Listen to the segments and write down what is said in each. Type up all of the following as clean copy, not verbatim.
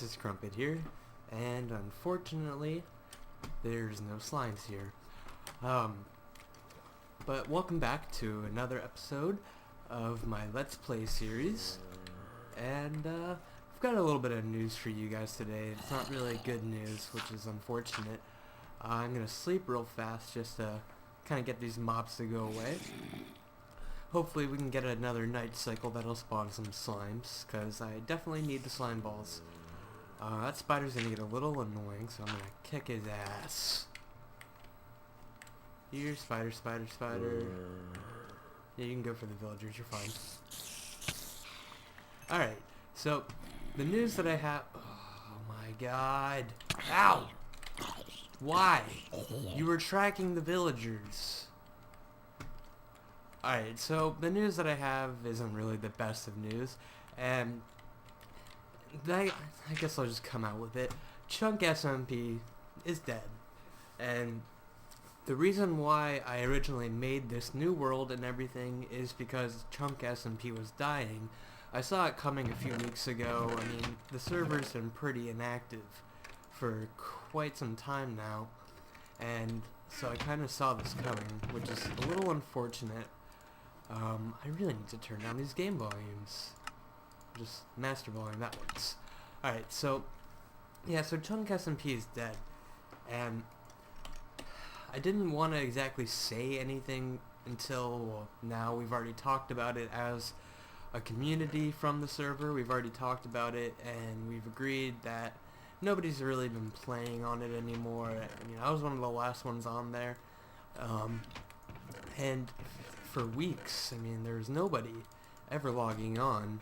this is Crump3txxix here, and unfortunately, there's no slimes here. But welcome back to another episode of my Let's Play series, and I've got a little bit of news for you guys today. It's not really good news, which is unfortunate. I'm gonna sleep real fast just to kind of get these mobs to go away. Hopefully we can get another night cycle that'll spawn some slimes, because I definitely need the slime balls. That spider's gonna get a little annoying, so I'm gonna kick his ass. Here, spider, spider, spider. Yeah, you can go for the villagers, you're fine. Alright, so, the news that I have... Oh my god. Ow! Why? You were tracking the villagers. Alright, so the news that I have isn't really the best of news, and I guess I'll just come out with it. Chunk SMP is dead, and the reason why I originally made this new world and everything is because Chunk SMP was dying. I saw it coming a few weeks ago. I mean, the server's been pretty inactive for quite some time now, and so I kind of saw this coming, which is a little unfortunate. I really need to turn down these game volumes. Just master volume, that works. Alright, so, yeah, so Chunk SMP is dead. And I didn't want to exactly say anything until, well, now we've already talked about it as a community from the server. We've already talked about it, and we've agreed that nobody's really been playing on it anymore. I mean, I was one of the last ones on there. And for weeks, I mean, there was nobody ever logging on,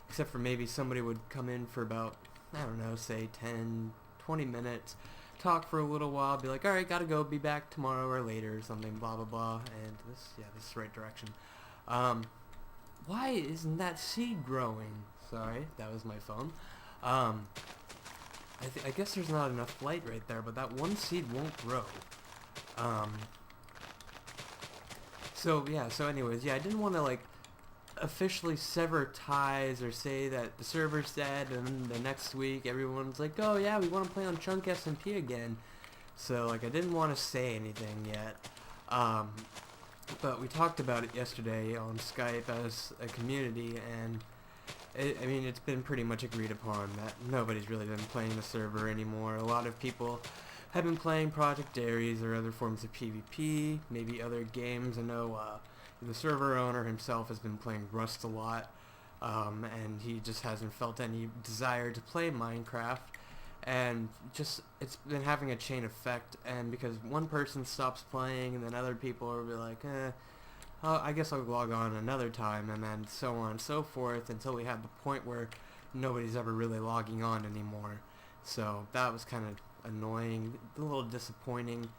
except for maybe somebody would come in for about, I don't know, say 10, 20 minutes, talk for a little while, be like, alright, gotta go, be back tomorrow or later or something, blah blah blah, and this is the right direction. Why isn't that seed growing? Sorry, that was my phone. I guess there's not enough light right there, but that one seed won't grow. So anyways, I didn't want to like officially sever ties or say that the server's dead and then the next week everyone's like, oh yeah, we want to play on Chunk SMP again. So like I didn't want to say anything yet. But we talked about it yesterday on Skype as a community, and I mean, it's been pretty much agreed upon that nobody's really been playing the server anymore. A lot of people have been playing Project Ares or other forms of PvP, maybe other games. I know the server owner himself has been playing Rust a lot, and he just hasn't felt any desire to play Minecraft, and just it's been having a chain effect, and because one person stops playing and then other people will be like, I guess I'll log on another time, and then so on and so forth until we have the point where nobody's ever really logging on anymore. So that was kind of annoying, a little disappointing,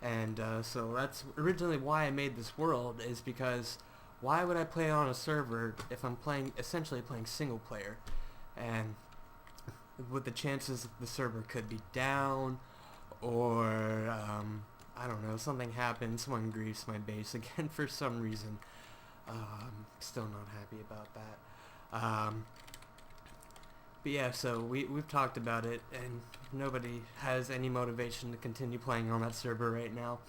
and so that's originally why I made this world, is because why would I play on a server if I'm essentially playing single player, and with the chances the server could be down, or I don't know, something happens, someone griefs my base again for some reason. I'm still not happy about that. But yeah, so we've talked about it, and nobody has any motivation to continue playing on that server right now,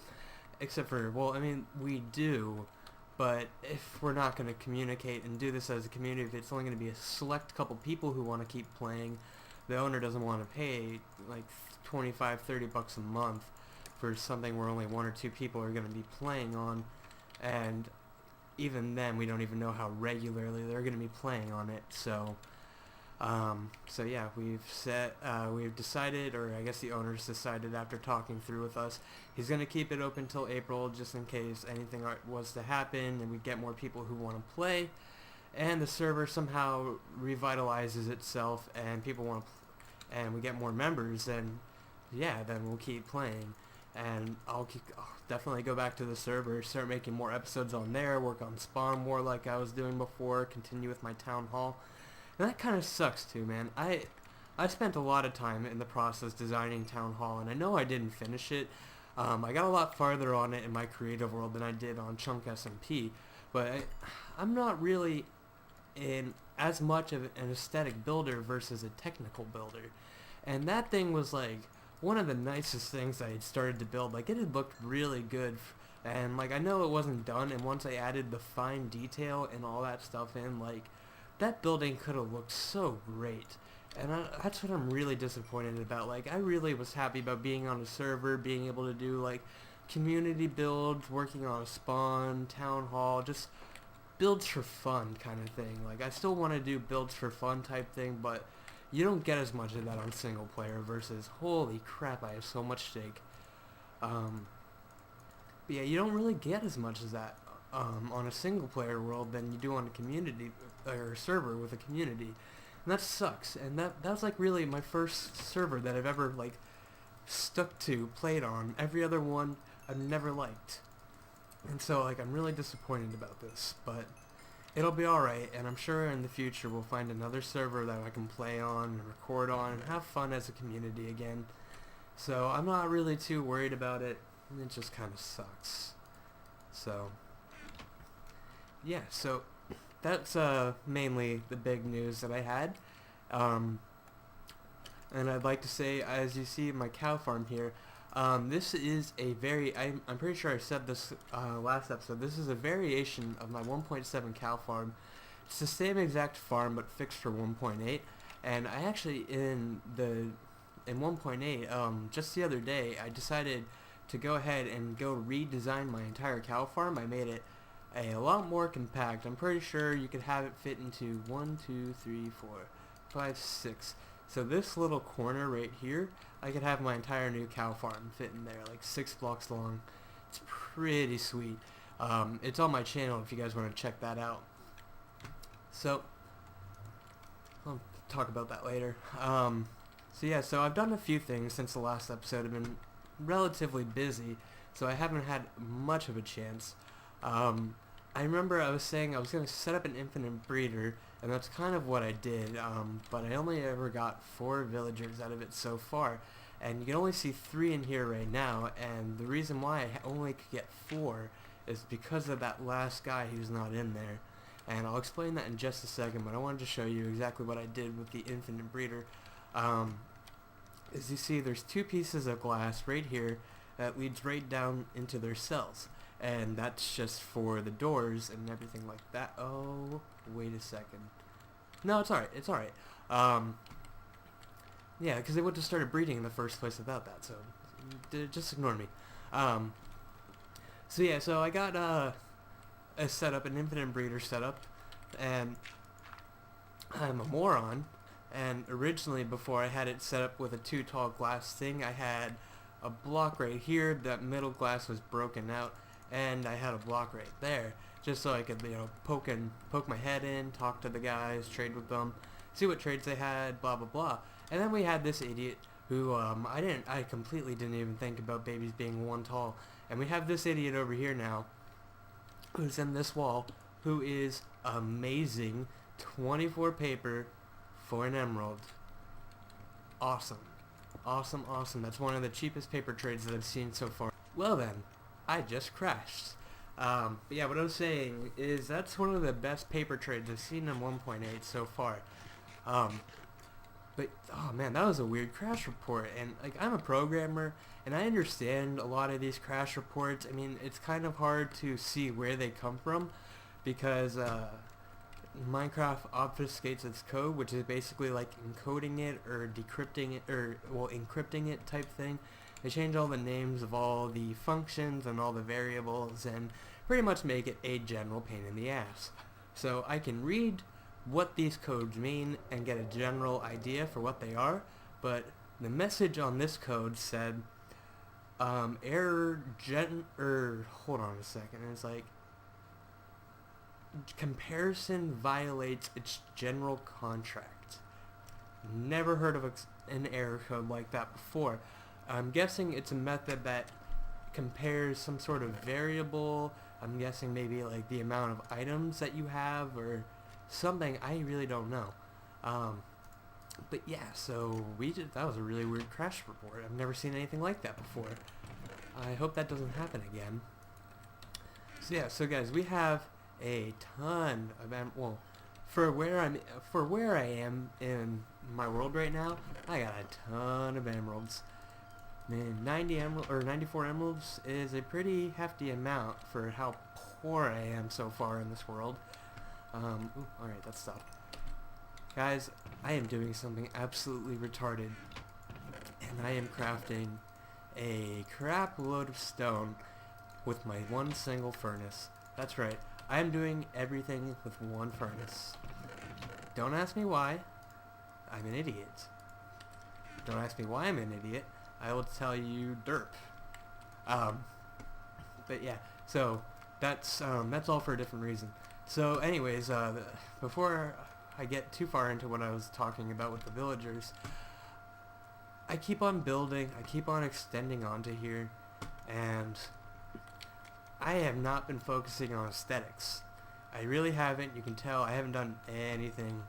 except for, well, I mean, we do, but if we're not going to communicate and do this as a community, if it's only going to be a select couple people who want to keep playing, the owner doesn't want to pay like 25, 30 bucks a month for something where only one or two people are going to be playing on, and even then we don't even know how regularly they're going to be playing on it. So yeah, we've decided, or I guess the owner's decided after talking through with us, he's going to keep it open till April just in case anything was to happen and we get more people who want to play, and the server somehow revitalizes itself and people want to and we get more members, then yeah, then we'll keep playing, and I'll definitely go back to the server, start making more episodes on there, work on spawn more like I was doing before, continue with my town hall. And that kind of sucks too, man. I spent a lot of time in the process designing Town Hall, and I know I didn't finish it. I got a lot farther on it in my creative world than I did on Chunk SMP, but I'm not really in as much of an aesthetic builder versus a technical builder. And that thing was like one of the nicest things I had started to build. Like, it had looked really good, and like I know it wasn't done, and once I added the fine detail and all that stuff in, like, that building could have looked so great. And that's what I'm really disappointed about. Like, I really was happy about being on a server, being able to do like community builds, working on a spawn, town hall, just builds for fun kind of thing. Like, I still want to do builds for fun type thing, but you don't get as much of that on single player versus, holy crap, I have so much stake. But yeah, you don't really get as much as that on a single player world than you do on a community or server with a community. And that sucks. And that was like really my first server that I've ever like stuck to, played on. Every other one I've never liked. And so like I'm really disappointed about this, but it'll be alright, and I'm sure in the future we'll find another server that I can play on and record on and have fun as a community again. So I'm not really too worried about it. It just kind of sucks. So yeah, so that's mainly the big news that I had. And I'd like to say, as you see my cow farm here, this is a I'm pretty sure I said this last episode, this is a variation of my 1.7 cow farm. It's the same exact farm but fixed for 1.8, and I actually in 1.8, just the other day, I decided to go ahead and go redesign my entire cow farm. I made it a lot more compact. I'm pretty sure you could have it fit into 1, 2, 3, 4, 5, 6. So this little corner right here, I could have my entire new cow farm fit in there, like 6 blocks long. It's pretty sweet. It's on my channel if you guys want to check that out. So I'll talk about that later. So yeah, so I've done a few things since the last episode. I've been relatively busy, so I haven't had much of a chance. I remember I was saying I was going to set up an infinite breeder, and that's kind of what I did, but I only ever got 4 villagers out of it so far, and you can only see 3 in here right now, and the reason why I only could get 4 is because of that last guy who's not in there, and I'll explain that in just a second, but I wanted to show you exactly what I did with the infinite breeder. As you see, there's 2 pieces of glass right here that leads right down into their cells. And that's just for the doors and everything like that. Oh, wait a second. No, it's alright. It's alright. Yeah, because they would have started breeding in the first place without that, so just ignore me. So yeah, so I got a setup, an infinite breeder setup, and I'm a moron. And originally, before I had it set up with a 2 tall glass thing, I had a block right here. That middle glass was broken out. And I had a block right there, just so I could, you know, poke my head in, talk to the guys, trade with them, see what trades they had, blah blah blah. And then we had this idiot who I completely didn't even think about babies being 1 tall. And we have this idiot over here now, who's in this wall, who is amazing. 24 paper for an emerald. Awesome, awesome, awesome. That's one of the cheapest paper trades that I've seen so far. Well then, I just crashed. But yeah, what I was saying is that's one of the best paper trades I've seen in 1.8 so far. But, oh man, that was a weird crash report. And, like, I'm a programmer, and I understand a lot of these crash reports. I mean, it's kind of hard to see where they come from, because Minecraft obfuscates its code, which is basically like encoding it or decrypting it, or, well, encrypting it type thing. They change all the names of all the functions and all the variables and pretty much make it a general pain in the ass. So I can read what these codes mean and get a general idea for what they are, but the message on this code said, hold on a second, it's like, comparison violates its general contract. Never heard of an error code like that before. I'm guessing it's a method that compares some sort of variable. I'm guessing maybe like the amount of items that you have or something. I really don't know. But yeah, so that was a really weird crash report. I've never seen anything like that before. I hope that doesn't happen again. So yeah, so guys, we have a ton of for where I am in my world right now, I got a ton of emeralds. Man, 94 emeralds is a pretty hefty amount for how poor I am so far in this world. Alright, that stopped. Guys, I am doing something absolutely retarded, and I am crafting a crap load of stone with my one single furnace. That's right, I am doing everything with one furnace. Don't ask me why. I'm an idiot. Don't ask me why I'm an idiot. I will tell you derp. But yeah, so that's all for a different reason. So anyways, before I get too far into what I was talking about with the villagers, I keep on building, I keep on extending onto here, and I have not been focusing on aesthetics. I really haven't. You can tell I haven't done anything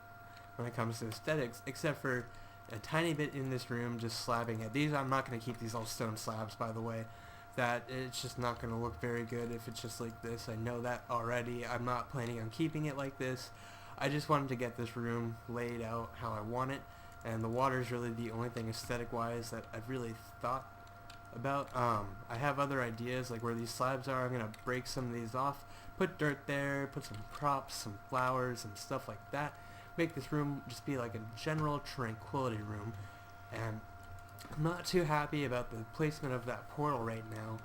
when it comes to aesthetics, except for a tiny bit in this room, just slabbing it. These, I'm not going to keep these all stone slabs, by the way. That, it's just not going to look very good if it's just like this. I know that already. I'm not planning on keeping it like this. I just wanted to get this room laid out how I want it, and the water is really the only thing aesthetic-wise that I've really thought about. I have other ideas, like where these slabs are. I'm going to break some of these off, put dirt there, put some props, some flowers, and stuff like that. Make this room just be like a general tranquility room. And I'm not too happy about the placement of that portal right now.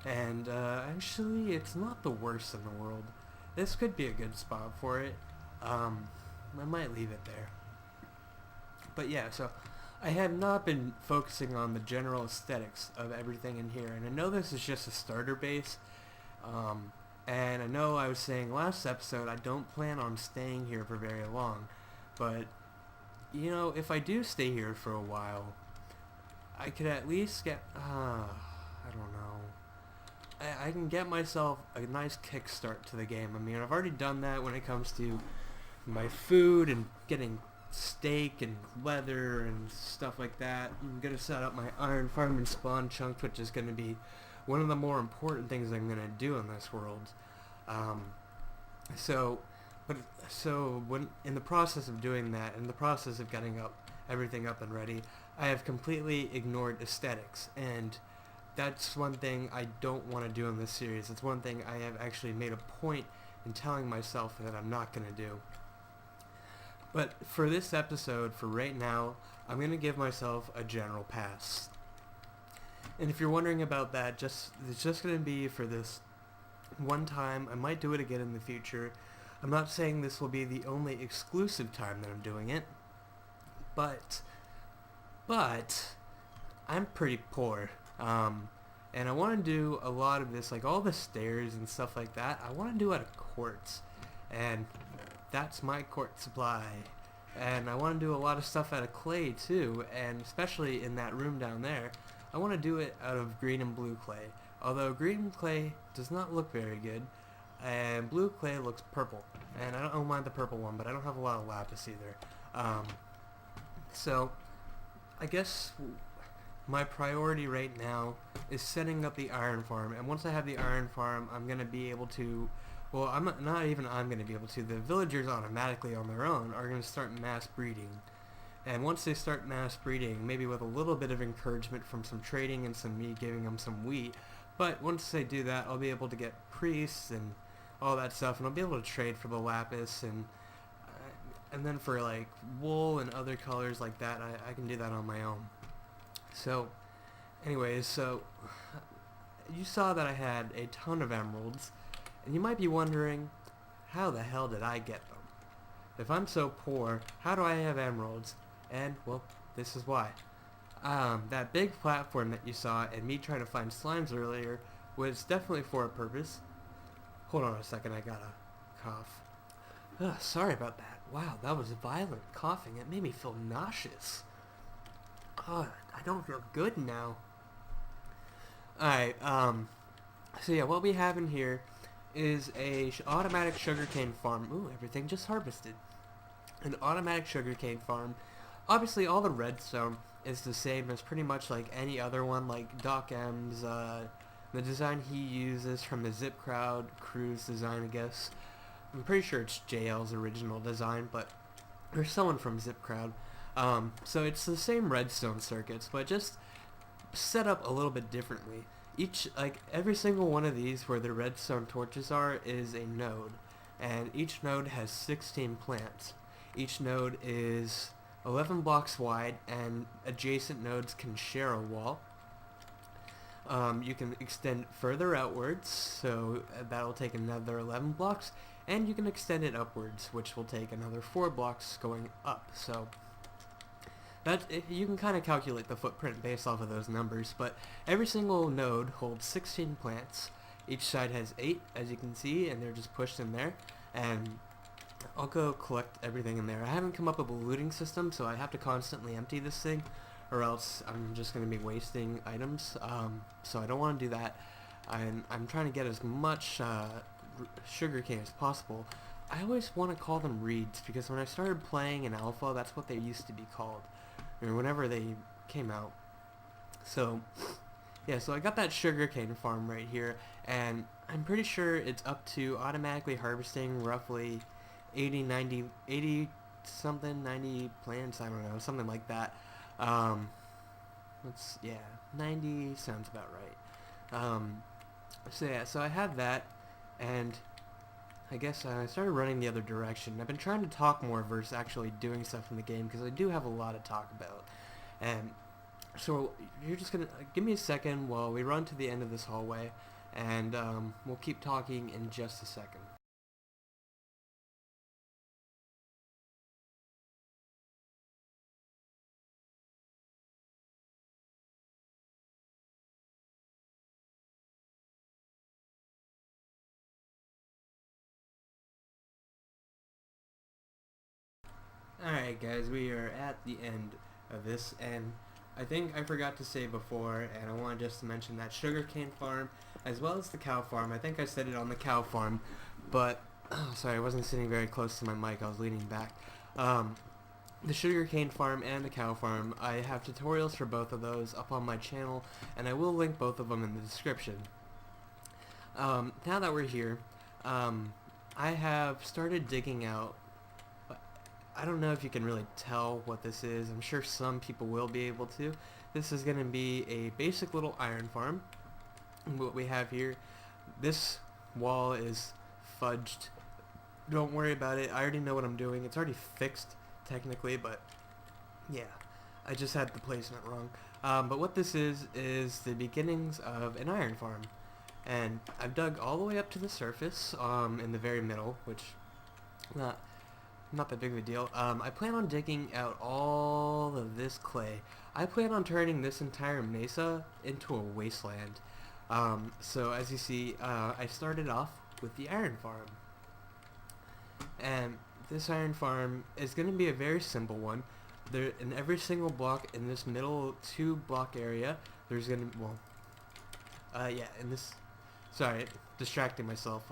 And actually, it's not the worst in the world. This could be a good spot for it. I might leave it there. But yeah, so I have not been focusing on the general aesthetics of everything in here. And I know this is just a starter base. And I know I was saying last episode I don't plan on staying here for very long. But, you know, if I do stay here for a while, I could at least get, I don't know. I can get myself a nice kickstart to the game. I mean, I've already done that when it comes to my food and getting steak and leather and stuff like that. I'm going to set up my iron farm and spawn chunks, which is going to be one of the more important things I'm going to do in this world. So when in the process of doing that, in the process of getting everything up and ready, I have completely ignored aesthetics, and that's one thing I don't want to do in this series. It's one thing I have actually made a point in telling myself that I'm not going to do. But for this episode, for right now, I'm going to give myself a general pass. And if you're wondering about that, it's just going to be for this one time. I might do it again in the future. I'm not saying this will be the only exclusive time that I'm doing it, but I'm pretty poor, and I want to do a lot of this, like all the stairs and stuff like that, I want to do out of quartz, and that's my quartz supply. And I want to do a lot of stuff out of clay too, and especially in that room down there, I want to do it out of green and blue clay. Although green clay does not look very good, and blue clay looks purple. And I don't mind the purple one, but I don't have a lot of lapis either. So, I guess my priority right now is setting up the iron farm. And once I have the iron farm, I'm going to be able to... Well, I'm going to be able to. The villagers automatically on their own are going to start mass breeding. And once they start mass breeding, maybe with a little bit of encouragement from some trading and some me giving them some wheat, but once they do that, I'll be able to get priests and all that stuff, and I'll be able to trade for the lapis, and then for like wool and other colors like that, I can do that on my own. So, anyways, so you saw that I had a ton of emeralds, and you might be wondering, how the hell did I get them? If I'm so poor, how do I have emeralds? And, well, this is why. That big platform that you saw and me trying to find slimes earlier was definitely for a purpose. Hold on a second, I gotta cough. Sorry about that. Wow, that was violent coughing. It made me feel nauseous. I don't feel good now. Alright, so yeah, what we have in here is a automatic sugarcane farm. Ooh, everything just harvested. An automatic sugarcane farm. Obviously, all the redstone is the same as pretty much like any other one, like Doc M's, the design he uses from the Zip Crowd Cruise design, I guess. I'm pretty sure it's JL's original design, but there's someone from ZipCrowd. So it's the same redstone circuits, but just set up a little bit differently. Every single one of these where the redstone torches are is a node, and each node has 16 plants. Each node is 11 blocks wide, and adjacent nodes can share a wall. You can extend further outwards, so that'll take another 11 blocks, and you can extend it upwards, which will take another 4 blocks going up. So you can kind of calculate the footprint based off of those numbers, but every single node holds 16 plants. Each side has 8, as you can see, and they're just pushed in there. And I'll go collect everything in there. I haven't come up with a looting system, so I have to constantly empty this thing, or else I'm just going to be wasting items. So I don't want to do that. I'm trying to get as much sugarcane as possible. I always want to call them reeds, because when I started playing in alpha, that's what they used to be called, or whenever they came out. So yeah, so I got that sugarcane farm right here, and I'm pretty sure it's up to automatically harvesting roughly 80 something, 90 plants, I don't know, something like that. 90 sounds about right. So yeah, so I have that, and I guess I started running the other direction. I've been trying to talk more versus actually doing stuff in the game, because I do have a lot to talk about. And so you're just gonna give me a second while we run to the end of this hallway, and we'll keep talking in just a second. Alright guys, we are at the end of this, and I think I forgot to say before, and I wanted just to mention that sugarcane farm, as well as the cow farm. I think I said it on the cow farm, but, sorry, I wasn't sitting very close to my mic, I was leaning back. The sugarcane farm and the cow farm, I have tutorials for both of those up on my channel, and I will link both of them in the description. Now that we're here, I have started digging out. I don't know if you can really tell what this is. I'm sure some people will be able to. This is going to be a basic little iron farm. And what we have here, this wall is fudged. Don't worry about it. I already know what I'm doing. It's already fixed, technically, but yeah, I just had the placement wrong. But what this is the beginnings of an iron farm. And I've dug all the way up to the surface, in the very middle, which not that big of a deal. I plan on digging out all of this clay. I plan on turning this entire mesa into a wasteland. So as you see, I started off with the iron farm. And this iron farm is going to be a very simple one. There, in every single block in this middle 2-block area, there's going to, in this, sorry, distracting myself.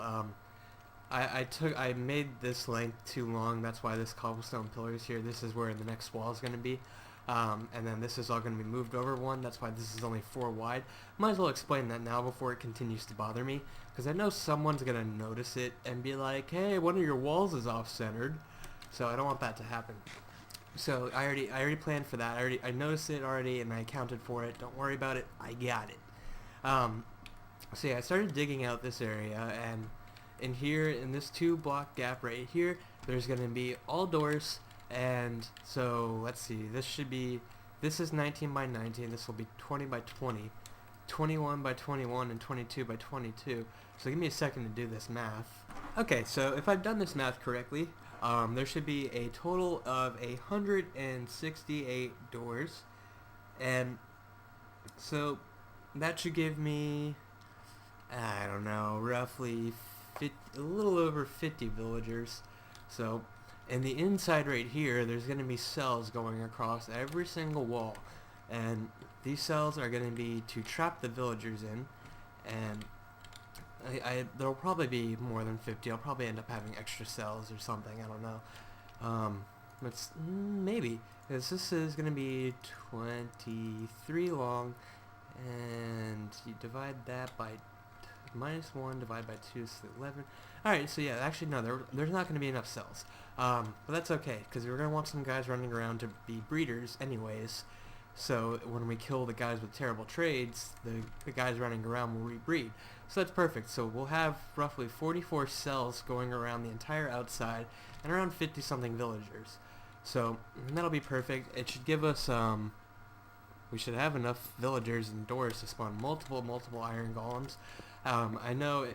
I made this length too long. That's why this cobblestone pillar is here. This is where the next wall is going to be. And then this is all going to be moved over one. That's why this is only 4 wide. Might as well explain that now before it continues to bother me, because I know someone's going to notice it and be like, hey, one of your walls is off-centered. So I don't want that to happen. So I already planned for that. I noticed it already, and I accounted for it. Don't worry about it. I got it. So yeah, I started digging out this area, and in here, in this 2-block gap right here, there's going to be all doors. And so let's see, this is 19 by 19, this will be 20 by 20, 21 by 21, and 22 by 22. So give me a second to do this math. Okay, so if I've done this math correctly, there should be a total of 168 doors, and so that should give me, I don't know, roughly a little over 50 villagers. So in the inside right here, there's going to be cells going across every single wall, and these cells are going to be to trap the villagers in, and there'll probably be more than 50. I'll probably end up having extra cells or something, I don't know. Maybe, because this is going to be 23 long, and you divide that by -1 divided by 2 is 11. Alright, so yeah, actually no, there's not going to be enough cells. But that's okay, because we're going to want some guys running around to be breeders anyways. So when we kill the guys with terrible trades, the guys running around will rebreed. So that's perfect. So we'll have roughly 44 cells going around the entire outside and around 50 something villagers. So that'll be perfect. It should give us, we should have enough villagers indoors to spawn multiple iron golems. I know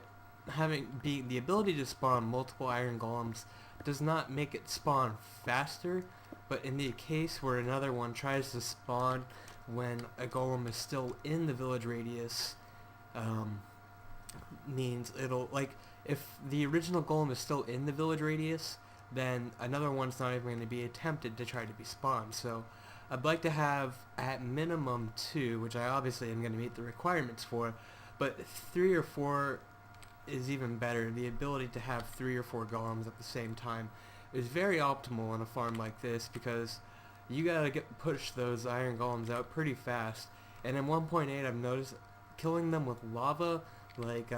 the ability to spawn multiple iron golems does not make it spawn faster, but in the case where another one tries to spawn when a golem is still in the village radius, means it'll, like, if the original golem is still in the village radius, then another one's not even going to be attempted to try to be spawned. So I'd like to have at minimum 2, which I obviously am going to meet the requirements for, but 3 or 4 is even better. The ability to have 3 or 4 golems at the same time is very optimal on a farm like this, because you gotta push those iron golems out pretty fast. And in 1.8 I've noticed killing them with lava, like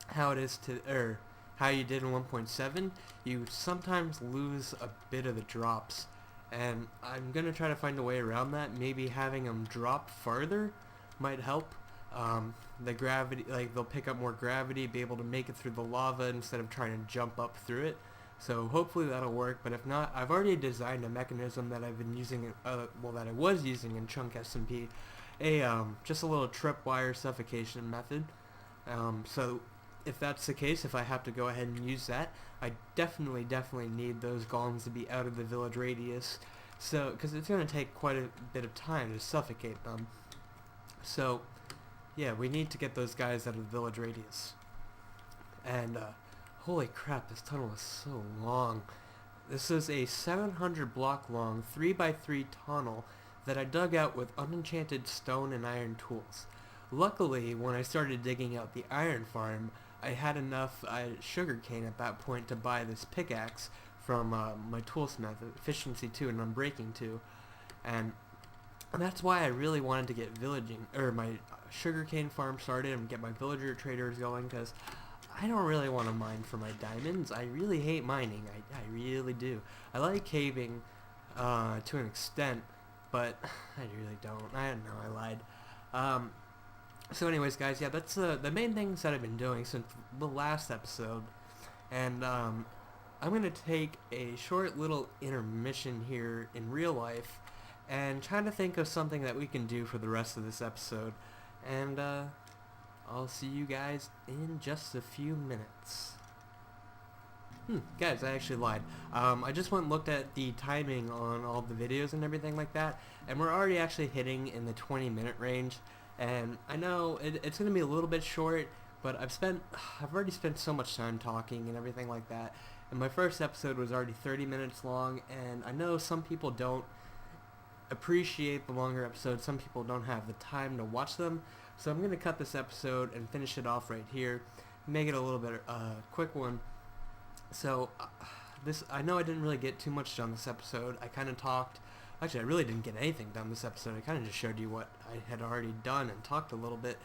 how it is to, or how you did in 1.7, you sometimes lose a bit of the drops, and I'm gonna try to find a way around that. Maybe having them drop farther might help. The gravity, like, they'll pick up more gravity, be able to make it through the lava instead of trying to jump up through it. So hopefully that'll work, but if not, I've already designed a mechanism that I've been using, that I was using in Chunk SMP, just a little tripwire suffocation method. So if that's the case, if I have to go ahead and use that, I definitely need those golems to be out of the village radius, so, because it's going to take quite a bit of time to suffocate them. So yeah, we need to get those guys out of the village radius. And holy crap, this tunnel is so long. This is a 700 block long 3x3 tunnel that I dug out with unenchanted stone and iron tools. Luckily, when I started digging out the iron farm, I had enough sugarcane at that point to buy this pickaxe from my toolsmith, Efficiency 2 and Unbreaking 2. And that's why I really wanted to get my sugarcane farm started and get my villager traders going, because I don't really want to mine for my diamonds. I really hate mining. I really do. I like caving to an extent, but I really don't. I don't know, I lied. So anyways, guys, yeah, that's the main things that I've been doing since the last episode. And I'm going to take a short little intermission here in real life and try to think of something that we can do for the rest of this episode. And I'll see you guys in just a few minutes. Guys, I actually lied. I just went and looked at the timing on all the videos and everything like that, and we're already actually hitting in the 20-minute range. And I know it's going to be a little bit short, but I've already spent so much time talking and everything like that. And my first episode was already 30 minutes long, and I know some people don't appreciate the longer episodes. Some people don't have the time to watch them. So I'm going to cut this episode and finish it off right here, make it a little bit quick one. So I know I didn't really get too much done this episode. I kind of talked. Actually, I really didn't get anything done this episode. I kind of just showed you what I had already done and talked a little bit.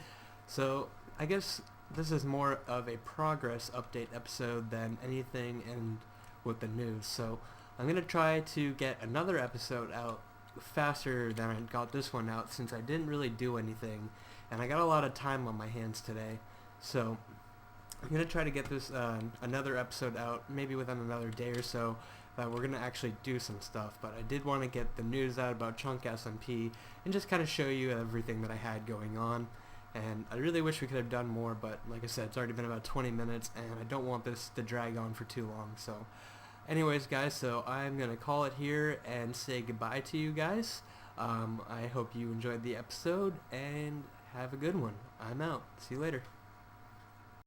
So I guess this is more of a progress update episode than anything and with the news. So I'm going to try to get another episode out faster than I got this one out, since I didn't really do anything and I got a lot of time on my hands today. So I'm going to try to get this another episode out maybe within another day or so. We're going to actually do some stuff, but I did want to get the news out about Chunk SMP and just kind of show you everything that I had going on. And I really wish we could have done more, but like I said, it's already been about 20 minutes and I don't want this to drag on for too long. So anyways, guys, so I'm going to call it here and say goodbye to you guys. I hope you enjoyed the episode and have a good one. I'm out. See you later.